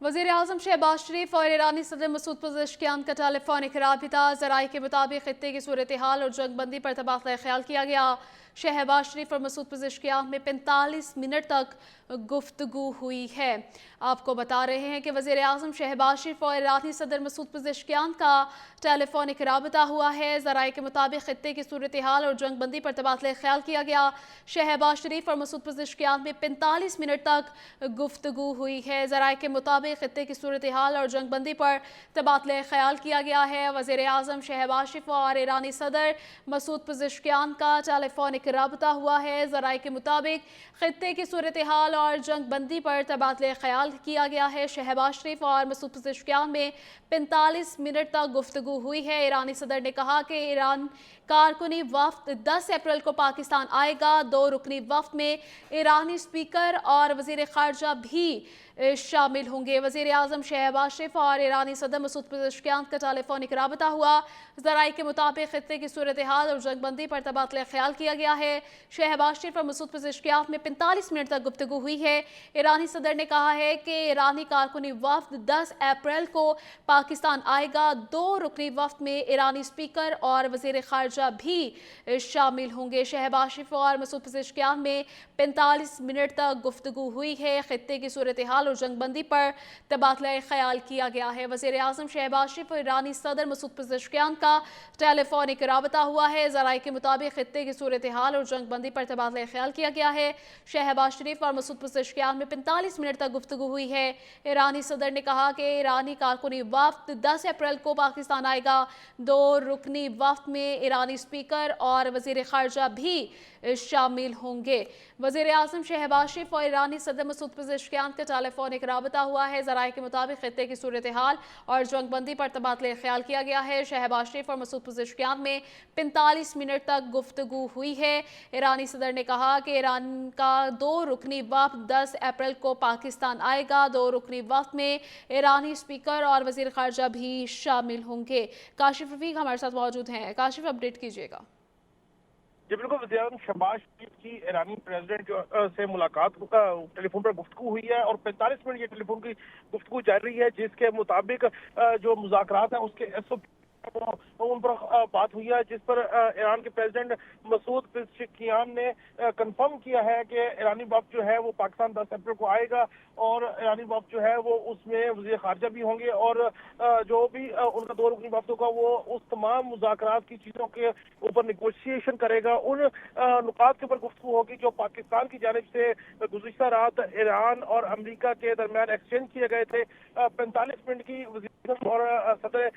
वज़ीर आज़म शहबाज शरीफ और ईरानी सदर मसूद पज़ेश्कियान का टेलीफोनिक राबिता। ज़राए के मुताबिक खित्ते की सूरत हाल और जंगबंदी पर तबादला ख्याल किया गया। शहबाज शरीफ और मसूद पज़ेश्कियान में 45 मिनट तक गुफ्तगू हुई है। आपको बता रहे हैं कि वज़ीर आज़म शहबाज शरीफ और ईरानी सदर मसूद पज़ेश्कियान का टेलीफोनिक राबिता हुआ है। ज़राए के मुताबिक खित्ते की सूरत हाल और जंगबंदी पर तबादला ख्याल किया गया। शहबाज शरीफ और मसूद पज़ेश्कियान में 45 मिनट तक गुफ्तगू हुई है। ज़राए के मुताबिक खित्ते की सूरत हाल और जंगबंदी पर तबादला ख्याल किया गया है। वज़ीर आज़म शहबाज शरीफ और ईरानी सदर मसूद पज़ेश्कियान का टेलीफोनिक राबिता हुआ है। ज़राए के मुताबिक खित्ते की सूरत हाल और जंगबंदी पर तबादला ख्याल किया गया है। शहबाज शरीफ और मसूद पज़ेश्कियान में 45 मिनट तक गुफ्तगू हुई है। ईरानी सदर ने कहा कि ईरान कारकुनी वफ्द 10 अप्रैल को पाकिस्तान आएगा। 2 रुकनी वफ्द में ईरानी स्पीकर और वज़ीर ख़ारजा भी शामिल होंगे। वज़ीर आज़म शहबाज शरीफ और ईरानी सदर मसूद पज़ेश्कियान का टेलीफोनिक राबिता हुआ। ज़राए के मुताबिक खित्ते की सूरत हाल और जंगबंदी पर तबादला ख्याल किया गया है। शहबाज शरीफ और मसूद पज़ेश्कियान में 45 मिनट तक गुफ्तगू हुई है। ईरानी सदर ने कहा है कि ईरानी कारकुनी वफ्द 10 अप्रैल को पाकिस्तान आएगा। 2 रुकनी वफ्द में ईरानी स्पीकर और वज़ीर ख़ारजा भी शामिल होंगे। शहबाज शरीफ और मसूद पज़ेश्कियान में 45 मिनट तक गुफ्तगू हुई है। खित्ते की सूरत हाल और जंगबंदी पर तबादला ख्याल किया गया है। वज़ीर आज़म शहबाज शरीफ और ईरानी सदर मसूद पज़ेश्कियान का टेलीफोनिक राबिता हुआ है। ज़राए के मुताबिक खित्ते की सूरत हाल और जंगबंदी पर तबादला ख्याल किया गया है। शहबाज शरीफ और मसूद पज़ेश्कियान में 45 मिनट तक गुफ्तगू हुई है। ईरानी सदर ने कहा कि ईरानी कारकुनी वफ्द 10 अप्रैल को पाकिस्तान आएगा। 2 रुकनी वफ्द में ईरानी स्पीकर और वज़ीर ख़ारजा भी शामिल होंगे। वज़ीर आज़म शहबाज शरीफ और ईरानी सदर मसूद पज़ेश्कियान का टेलीफोनिक राबिता हुआ है। ज़राए के मुताबिक खित्ते की सूरत हाल और जंगबंदी पर तबादला ख्याल किया गया है। शहबाज शरीफ और मसूद पज़ेश्कियान में 45 मिनट तक गुफ्तगू हुई है। ईरानी सदर ने कहा कि ईरान का 2 रुकनी वफ्द 10 अप्रैल को पाकिस्तान आएगा। 2 रुकनी वफ्द में ईरानी स्पीकर और वज़ीर ख़ारजा भी शामिल होंगे। काशिफ रफ़ीक हमारे साथ मौजूद हैं। काशिफ, अपडेट कीजिएगा। जी बिल्कुल, वज़ीर आज़म शहबाज शरीफ की ईरानी प्रेसिडेंट से मुलाकात टेलीफोन पर गुफ्तगू हुई है और 45 मिनट ये टेलीफोन की गुफ्तगू जारी रही है, जिसके मुताबिक जो मुज़ाकरात हैं उसके उन पर बात हुई है, जिस पर ईरान के प्रेसिडेंट मसूद पेज़ेश्कियान ने कंफर्म किया है कि ईरानी वफ्द जो है वो पाकिस्तान 10 अप्रैल को आएगा और ईरानी वफ्द जो है वो उसमें वज़ीर ख़ारजा भी होंगे और जो भी उनका 2 रुकनी वफ्द होगा वो उस तमाम मुज़ाकरात की चीज़ों के ऊपर निगोशिएशन करेगा। उन नुकात के ऊपर गुफ्तगू होगी जो पाकिस्तान की जानिब से गुज़िश्ता रात ईरान और अमरीका के दरमियान एक्सचेंज किए गए थे। 45 मिनट की वज़ीर और सदर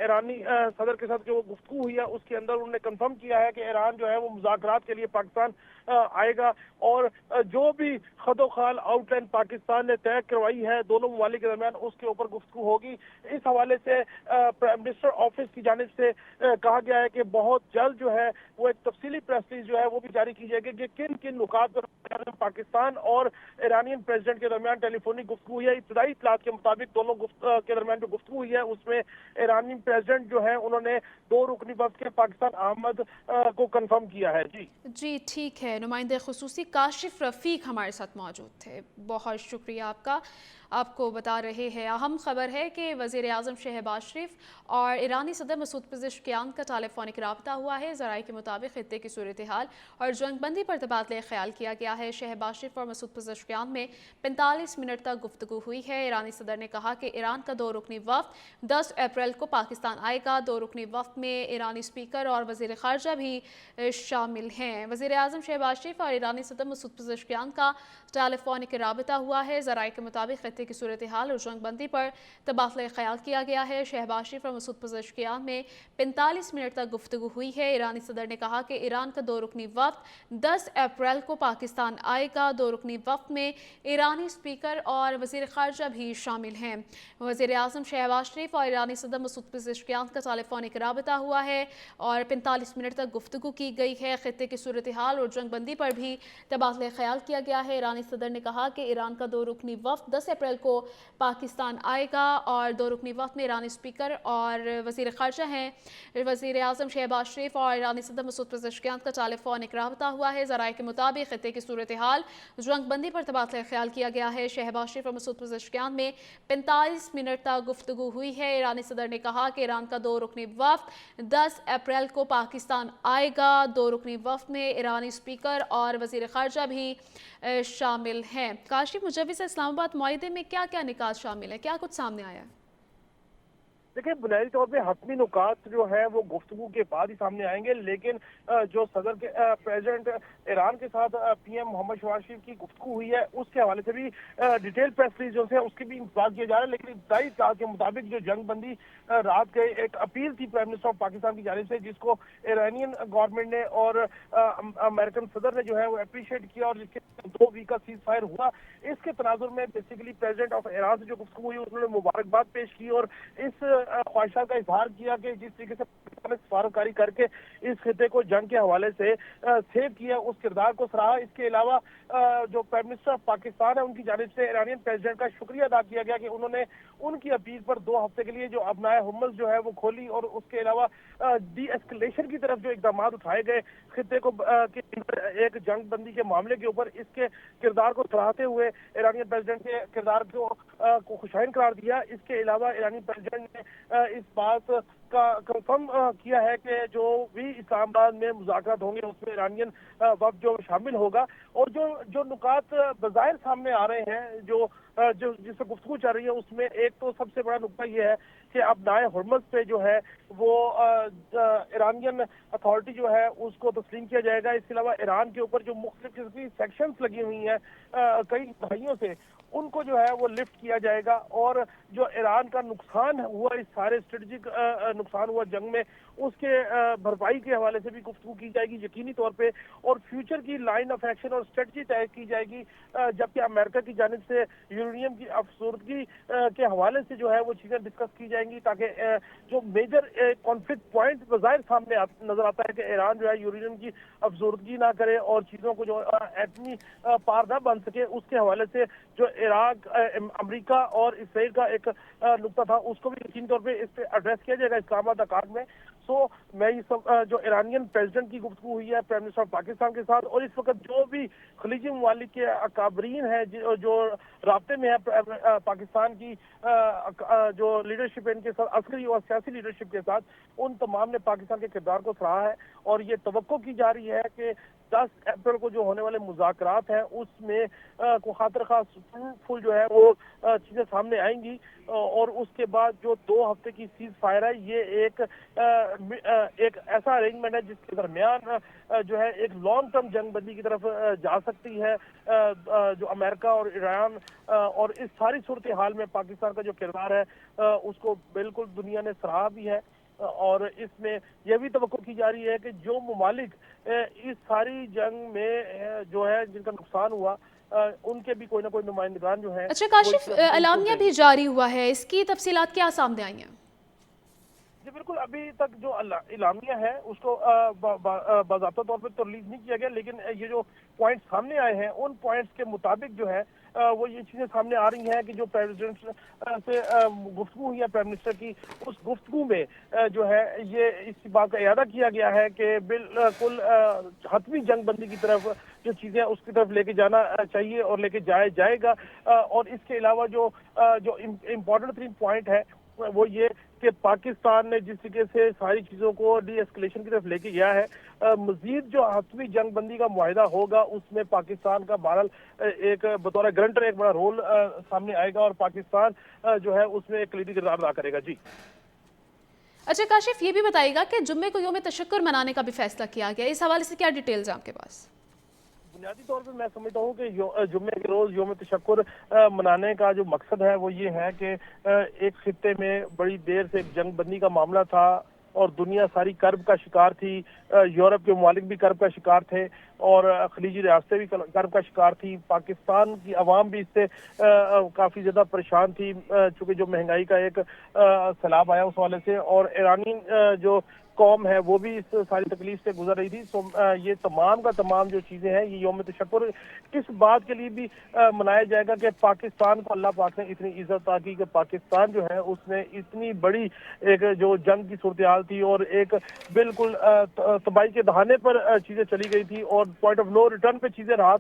ईरानी सदर के साथ जो गुफ्तगू हुई है उसके अंदर उन्होंने कंफर्म किया है कि ईरान जो है वो मुज़ाकरात के लिए पाकिस्तान आएगा और जो भी खदोखाल आउटलाइन पाकिस्तान ने तय करवाई है दोनों ममालिक के दरमियान उसके ऊपर गुफ्तगू होगी। इस हवाले से प्राइम मिनिस्टर ऑफिस की जानिब से कहा गया है कि बहुत जल्द जो है वो एक तफसीली प्रेस रिलीज जो है वो भी जारी की जाएगी कि किन किन नुकात पर पाकिस्तान और ईरानियन प्रेसिडेंट के दरमियान टेलीफोनिक गुफ्तगू हुई है। इब्तदाई इत्तलात के मुताबिक दोनों के दरमियान जो गुफ्तगू हुई है उसमें ईरानी प्रेसिडेंट जो है उन्होंने 2 रुकनी वफ्द के पाकिस्तान आमद को कंफर्म किया है। जी ठीक है। नुमाइंदे खुसूसी काशिफ रफ़ीक हमारे साथ मौजूद थे, बहुत शुक्रिया आपका। आपको बता रहे हैं अहम खबर है कि वज़ीर आज़म शहबाज शरीफ और ईरानी सदर मसूद पज़ेश्कियान का टेलीफोनिक राबिता हुआ है। ज़राए के मुताबिक खित्ते की सूरत हाल और जंगबंदी पर तबादला ख्याल किया गया है। शहबाज शरीफ और मसूद पज़ेश्कियान में 45 मिनट तक गुफ्तगू हुई है। ईरानी सदर ने कहा कि ईरान का 2 रुकनी वफ्द 10 अप्रैल को पाकिस्तान आएगा। 2 रुकनी वफ्द में ईरानी स्पीकर और वज़ीर ख़ारजा भी शामिल हैं। वज़ीर आज़म शहबाज शरीफ और ईरानी सदर मसूद पज़ेश्कियान का टेलीफोनिक राबिता हुआ है। ज़राए के मुताबिक खित्ते की सूरत हाल और जंगबंदी पर तबादला ख्याल किया गया है। शहबाज शरीफ और मसूद पज़ेश्कियान में 45 मिनट तक गुफ्तगू हुई है। ईरानी सदर ने कहा कि ईरान का 2 रुकनी वफ्द 10 अप्रैल को पाकिस्तान आएगा। 2 रुकनी वफ्द में ईरानी स्पीकर और वज़ीर ख़ारजा भी शामिल हैं। वज़ीर आज़म शहबाज शरीफ और ईरानी सदर मसूद पज़ेश्कियान का टेलीफोनिक राबिता हुआ है और 45 मिनट तक गुफ्तगू की गई है। खित्ते की सूरत हाल और जंगबंदी पर भी तबादला ख्याल किया गया है। ईरानी सदर ने कहा कि ईरान का 2 रुकनी वफ्द 10 अप्रैल अप्रैल को पाकिस्तान आएगा और 2 रुकनी वक्त में ईरानी स्पीकर और वज़ीर ख़ारजा हैं वज़ीर आज़म शहबाज शरीफ और ईरानी सदर मसूद पज़ेश्कियान का टेलीफोनिक राबता हुआ है। ज़राए के मुताबिक खित्ते की सूरत हाल जंग बंदी पर तबादला ख्याल किया गया है। शहबाज शरीफ और मसूद पज़ेश्कियान में 45 मिनट तक गुफ्तगू हुई है। ईरानी सदर ने कहा कि ईरान का 2 रुकनी वफ्द 10 अप्रैल को पाकिस्तान आएगा। 2 रुकनी वफ्द में ईरानी स्पीकर और वज़ीर ख़ारजा भी शामिल हैं। काशिफ, मुजव्विज़ इस्लामाबाद मुआहिदे में क्या क्या निकात शामिल है, क्या कुछ सामने आया है? देखिए, बुनियादी तौर पे हतमी नुकात जो है वो गुफ्तगू के बाद ही सामने आएंगे, लेकिन जो सदर के प्रेसिडेंट ईरान के साथ पीएम मोहम्मद शहबाज शरीफ की गुफ्तगू हुई है उसके हवाले से भी डिटेल प्रेस रिलीज जो है उसकी भी इंतजार किया जा रहा है। लेकिन इब्तदाई इत्तलात के मुताबिक जो जंग बंदी रात गए एक अपील थी प्राइम मिनिस्टर ऑफ पाकिस्तान की जानिब से, जिसको ईरानियन गवर्नमेंट ने और अमेरिकन सदर ने जो है वो अप्रिशिएट किया और जिसके 2 वीक का सीज फायर हुआ। इसके तनाजुर में बेसिकली प्रेसिडेंट ऑफ ईरान से जो गुफ्तगू हुई उन्होंने मुबारकबाद पेश की और इस ख्वाहिशात का इजहार किया कि जिस तरीके से पाकिस्तान ने सफारतकारी करके इस खिते को जंग के हवाले से सेव किया उस किरदार को सराहा। इसके अलावा जो प्राइम मिनिस्टर ऑफ पाकिस्तान है उनकी जानिब से ईरानियन प्रेसिडेंट का शुक्रिया अदा किया गया कि उन्होंने उनकी अपील पर 2 हफ्ते के लिए जो अबनाए हुर्मुज़ जो है वो खोली और उसके अलावा डी एस्केलेशन की तरफ जो इकदाम उठाए गए खिते को एक जंग बंदी के मामले के ऊपर, इसके किरदार को सराहते हुए ईरानियन प्रेसिडेंट के किरदार को खुशाइन करार दिया। इसके अलावा ईरानी प्रेसिडेंट ने इस बात का कंफर्म किया है कि जो भी इस्लामाबाद में मुज़ाकरात होंगे उसमें ईरानियन वक्त जो शामिल होगा और जो नुकात बज़ाहिर सामने आ रहे हैं जो जिससे गुफ्तगू चल रही है उसमें एक तो सबसे बड़ा नुकता ये है कि अब नाए हुर्मुज़ पे जो है वो ईरानियन अथॉरिटी जो है उसको तस्लीम किया जाएगा। इसके अलावा ईरान के ऊपर जो मुख्तलिफ किस्म की सेक्शंस लगी हुई हैं कई दहाइयों से उनको जो है वो लिफ्ट किया जाएगा और जो ईरान का नुकसान हुआ इस सारे स्ट्रेटजिक नुकसान हुआ जंग में उसके भरपाई के हवाले से भी गुफ्तगू की जाएगी यकीनी तौर पे और फ्यूचर की लाइन ऑफ एक्शन और स्ट्रेटजी तय की जाएगी। जबकि अमेरिका की जानिब से यूरेनियम की अफसरदगी के हवाले से जो है वो चीज़ें डिस्कस की जाएंगी ताकि जो मेजर कॉन्फ्लिक्ट पॉइंट बज़ाहिर सामने नजर आता है कि ईरान जो है यूरेनियम की अफसरदगी ना करे और चीज़ों को जो एटमी पार ना बन सके उसके हवाले से जो इराक अमेरिका और इसराइल का एक नुकता था उसको भी यकीनी तौर पे इस पे एड्रेस किया जाएगा इस्लामाबाद अकाद में। सो मैं ये सब जो ईरानियन प्रेसिडेंट की गुफ्तगू हुई है प्राइम मिनिस्टर ऑफ पाकिस्तान के साथ और इस वक्त जो भी खलीजी ममालिक के अकाबरीन है जो राब्ते में है पाकिस्तान की जो लीडरशिप है इनके साथ अस्करी और सियासी लीडरशिप के साथ, उन तमाम ने पाकिस्तान के किरदार को सराहा है और ये तवक्को की जा रही है कि 10 अप्रैल को जो होने वाले मुज़ाकरात हैं उसमें को खातिर खास फुल जो है वो चीज़ें सामने आएंगी और उसके बाद जो 2 हफ्ते की सीज फायर है ये एक ऐसा अरेंजमेंट है जिसके दरमियान जो है एक लॉन्ग टर्म जंग बंदी की तरफ जा सकती है। जो अमेरिका और ईरान और इस सारी सूरत हाल में पाकिस्तान का जो किरदार है उसको बिल्कुल दुनिया ने सराहा भी है और इसमें यह भी तवक्को की जा रही है कि जो ममालिक इस सारी जंग में जो है जिनका नुकसान हुआ उनके भी कोई ना कोई नुमाइंदगान जो है। अच्छा काशिफ, एलानिया भी जारी हुआ है, इसकी तफसीलात क्या सामने आई हैं? जी बिल्कुल, अभी तक जो इलामिया है उसको बाज़ाब्ता तौर पर तो रिलीज नहीं किया गया, लेकिन ये जो पॉइंट्स सामने आए हैं उन पॉइंट्स के मुताबिक जो है वो ये चीज़ें सामने आ रही हैं कि जो प्रेसिडेंट से गुफ्तगू हुई है प्राइम मिनिस्टर की, उस गुफ्तगू में जो है ये इस बात का इरादा किया गया है कि बिल्कुल हतमी जंग बंदी की तरफ जो चीज़ें उसकी तरफ लेके जाना चाहिए और लेके जाएगा। और इसके अलावा जो इम्पोर्टेंट 3 पॉइंट है वो ये कि पाकिस्तान ने जिस तरीके से सारी चीज़ों को डी एस्केलेशन की तरफ लेके गया है, मजीद जो हतमी जंग बंदी का मुआहिदा होगा उसमें पाकिस्तान का बहरहाल एक बतौर ग्रंटर एक बड़ा रोल सामने आएगा और पाकिस्तान जो है उसमें एक कलीदी किरदार अदा करेगा। जी अच्छा काशिफ, ये भी बताइएगा कि जुम्मे को यौम तशक्कुर मनाने का भी फैसला किया गया, इस हवाले से क्या डिटेल्स हैं आपके पास? बुनियादी तौर पे मैं समझता हूँ कि जुम्मे के रोज यौम तशक्कुर मनाने का जो मकसद है वो ये है कि एक खित्ते में बड़ी देर से एक जंग बंदी का मामला था और दुनिया सारी कर्ब का शिकार थी, यूरोप के ममालिक भी कर्ब का शिकार थे और खलीजी रियासतें भी कर्ब का शिकार थी। पाकिस्तान की आवाम भी इससे काफ़ी ज़्यादा परेशान थी चूँकि जो महंगाई का एक सैलाब आया उस हवाले से, और ईरानी जो قوم ہے وہ بھی اس ساری تکلیف سے گزر رہی تھی. سو یہ تمام کا تمام جو چیزیں ہیں یہ یوم تشکر کس بات کے لیے بھی منایا جائے گا کہ پاکستان کو اللہ پاک نے اتنی عزت عطا کی کہ پاکستان جو ہے اس نے اتنی بڑی ایک جو جنگ کی صورتحال تھی اور ایک بالکل تباہی کے دہانے پر چیزیں چلی گئی تھی اور پوائنٹ آف نو ریٹرن پہ چیزیں رہا